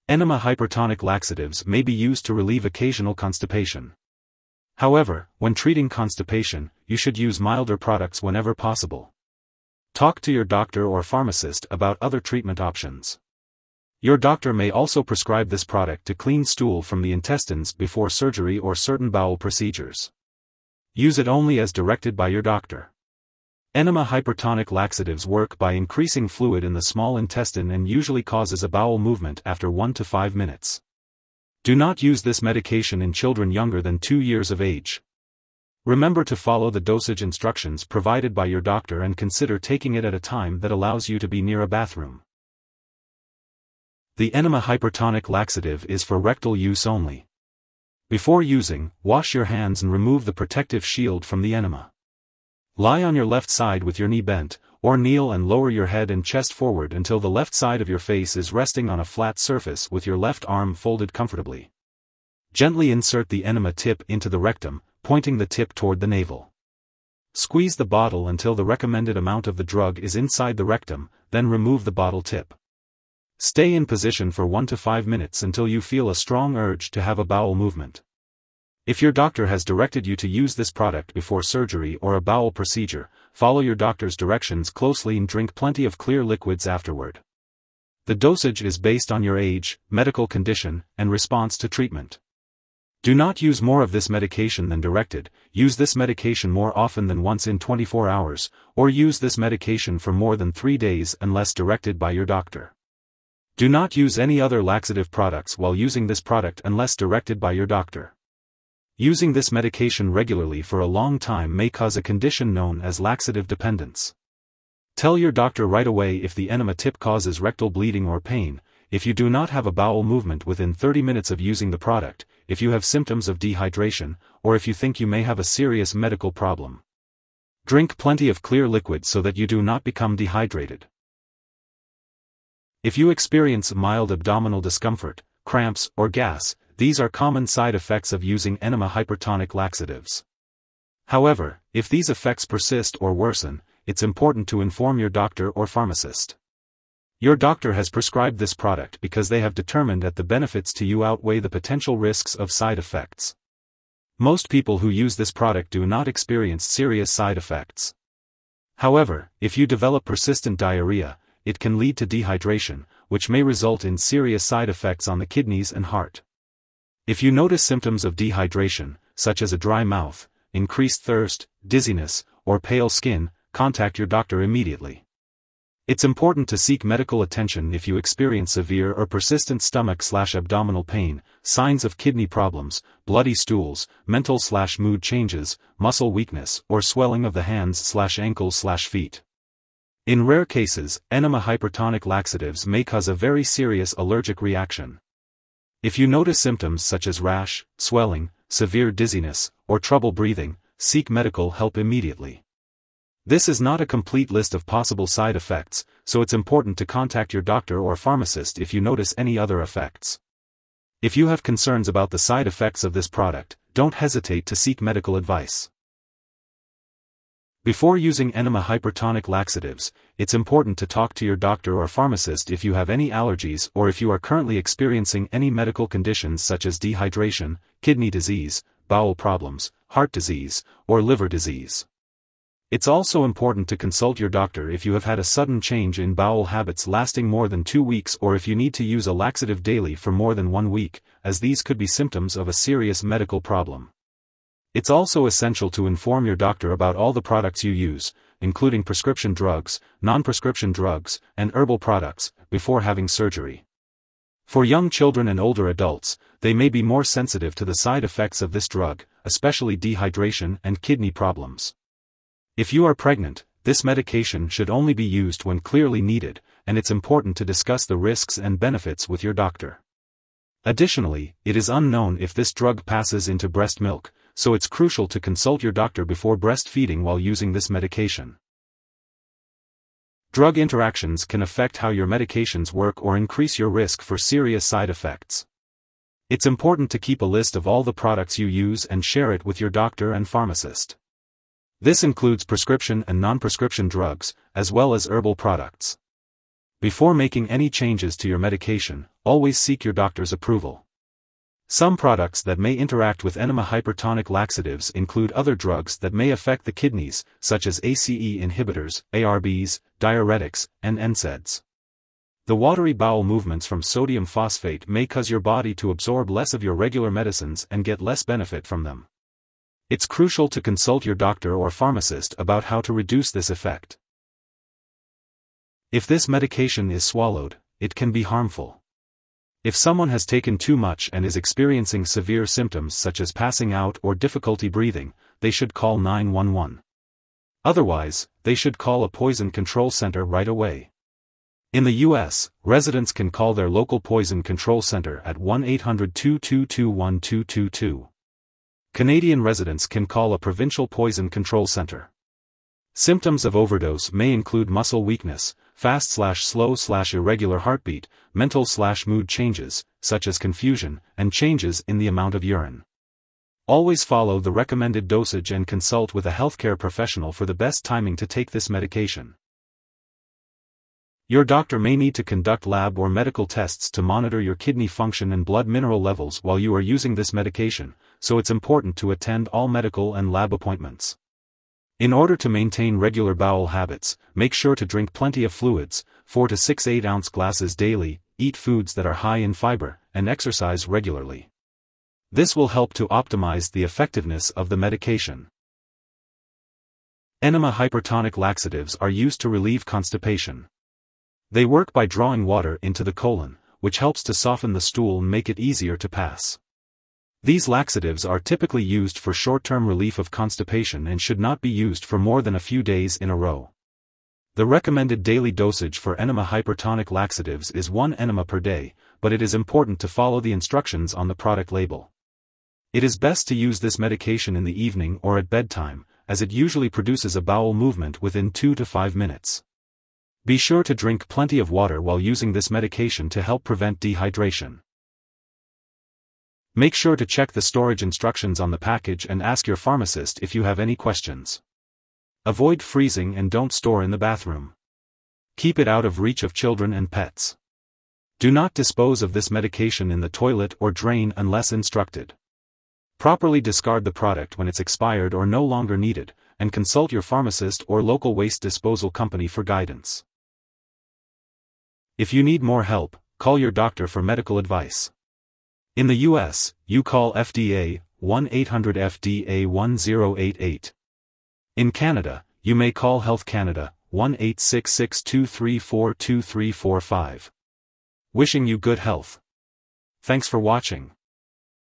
Enema Hypertonic Laxatives may be used to relieve occasional constipation. However, when treating constipation, you should use milder products whenever possible. Talk to your doctor or pharmacist about other treatment options. Your doctor may also prescribe this product to clean stool from the intestines before surgery or certain bowel procedures. Use it only as directed by your doctor. Enema Hypertonic Laxatives work by increasing fluid in the small intestine and usually causes a bowel movement after 1 to 5 minutes. Do not use this medication in children younger than 2 years of age. Remember to follow the dosage instructions provided by your doctor and consider taking it at a time that allows you to be near a bathroom. The Enema Hypertonic Laxative is for rectal use only. Before using, wash your hands and remove the protective shield from the enema. Lie on your left side with your knee bent, or kneel and lower your head and chest forward until the left side of your face is resting on a flat surface with your left arm folded comfortably. Gently insert the enema tip into the rectum, pointing the tip toward the navel. Squeeze the bottle until the recommended amount of the drug is inside the rectum, then remove the bottle tip. Stay in position for 1 to 5 minutes until you feel a strong urge to have a bowel movement. If your doctor has directed you to use this product before surgery or a bowel procedure, follow your doctor's directions closely and drink plenty of clear liquids afterward. The dosage is based on your age, medical condition, and response to treatment. Do not use more of this medication than directed. Use this medication more often than once in 24 hours, or use this medication for more than 3 days unless directed by your doctor. Do not use any other laxative products while using this product unless directed by your doctor. Using this medication regularly for a long time may cause a condition known as laxative dependence. Tell your doctor right away if the enema tip causes rectal bleeding or pain, if you do not have a bowel movement within 30 minutes of using the product, if you have symptoms of dehydration, or if you think you may have a serious medical problem. Drink plenty of clear liquid so that you do not become dehydrated. If you experience mild abdominal discomfort, cramps, or gas, these are common side effects of using enema hypertonic laxatives. However, if these effects persist or worsen, it's important to inform your doctor or pharmacist. Your doctor has prescribed this product because they have determined that the benefits to you outweigh the potential risks of side effects. Most people who use this product do not experience serious side effects. However, if you develop persistent diarrhea, it can lead to dehydration, which may result in serious side effects on the kidneys and heart. If you notice symptoms of dehydration, such as a dry mouth, increased thirst, dizziness, or pale skin, contact your doctor immediately. It's important to seek medical attention if you experience severe or persistent stomach/abdominal pain, signs of kidney problems, bloody stools, mental/mood changes, muscle weakness, or swelling of the hands/ankles/feet. In rare cases, enema hypertonic laxatives may cause a very serious allergic reaction. If you notice symptoms such as rash, swelling, severe dizziness, or trouble breathing, seek medical help immediately. This is not a complete list of possible side effects, so it's important to contact your doctor or pharmacist if you notice any other effects. If you have concerns about the side effects of this product, don't hesitate to seek medical advice. Before using enema hypertonic laxatives, it's important to talk to your doctor or pharmacist if you have any allergies or if you are currently experiencing any medical conditions such as dehydration, kidney disease, bowel problems, heart disease, or liver disease. It's also important to consult your doctor if you have had a sudden change in bowel habits lasting more than 2 weeks or if you need to use a laxative daily for more than 1 week, as these could be symptoms of a serious medical problem. It's also essential to inform your doctor about all the products you use, including prescription drugs, non-prescription drugs, and herbal products, before having surgery. For young children and older adults, they may be more sensitive to the side effects of this drug, especially dehydration and kidney problems. If you are pregnant, this medication should only be used when clearly needed, and it's important to discuss the risks and benefits with your doctor. Additionally, it is unknown if this drug passes into breast milk, so it's crucial to consult your doctor before breastfeeding while using this medication. Drug interactions can affect how your medications work or increase your risk for serious side effects. It's important to keep a list of all the products you use and share it with your doctor and pharmacist. This includes prescription and non-prescription drugs, as well as herbal products. Before making any changes to your medication, always seek your doctor's approval. Some products that may interact with enema hypertonic laxatives include other drugs that may affect the kidneys, such as ACE inhibitors, ARBs, diuretics, and NSAIDs. The watery bowel movements from sodium phosphate may cause your body to absorb less of your regular medicines and get less benefit from them. It's crucial to consult your doctor or pharmacist about how to reduce this effect. If this medication is swallowed, it can be harmful. If someone has taken too much and is experiencing severe symptoms such as passing out or difficulty breathing, they should call 911. Otherwise, they should call a poison control center right away. In the U.S., residents can call their local poison control center at 1-800-222-1222. Canadian residents can call a provincial poison control center. Symptoms of overdose may include muscle weakness, fast/slow/irregular heartbeat, mental/mood changes, such as confusion, and changes in the amount of urine. Always follow the recommended dosage and consult with a healthcare professional for the best timing to take this medication. Your doctor may need to conduct lab or medical tests to monitor your kidney function and blood mineral levels while you are using this medication, so it's important to attend all medical and lab appointments. In order to maintain regular bowel habits, make sure to drink plenty of fluids, 4 to 6 8-ounce glasses daily, eat foods that are high in fiber, and exercise regularly. This will help to optimize the effectiveness of the medication. Enema hypertonic laxatives are used to relieve constipation. They work by drawing water into the colon, which helps to soften the stool and make it easier to pass. These laxatives are typically used for short-term relief of constipation and should not be used for more than a few days in a row. The recommended daily dosage for enema hypertonic laxatives is 1 enema per day, but it is important to follow the instructions on the product label. It is best to use this medication in the evening or at bedtime, as it usually produces a bowel movement within 2 to 5 minutes. Be sure to drink plenty of water while using this medication to help prevent dehydration. Make sure to check the storage instructions on the package and ask your pharmacist if you have any questions. Avoid freezing and don't store in the bathroom. Keep it out of reach of children and pets. Do not dispose of this medication in the toilet or drain unless instructed. Properly discard the product when it's expired or no longer needed, and consult your pharmacist or local waste disposal company for guidance. If you need more help, call your doctor for medical advice. In the U.S., you call FDA, 1-800-FDA-1088. In Canada, you may call Health Canada, 1-866-234-2345. Wishing you good health. Thanks for watching.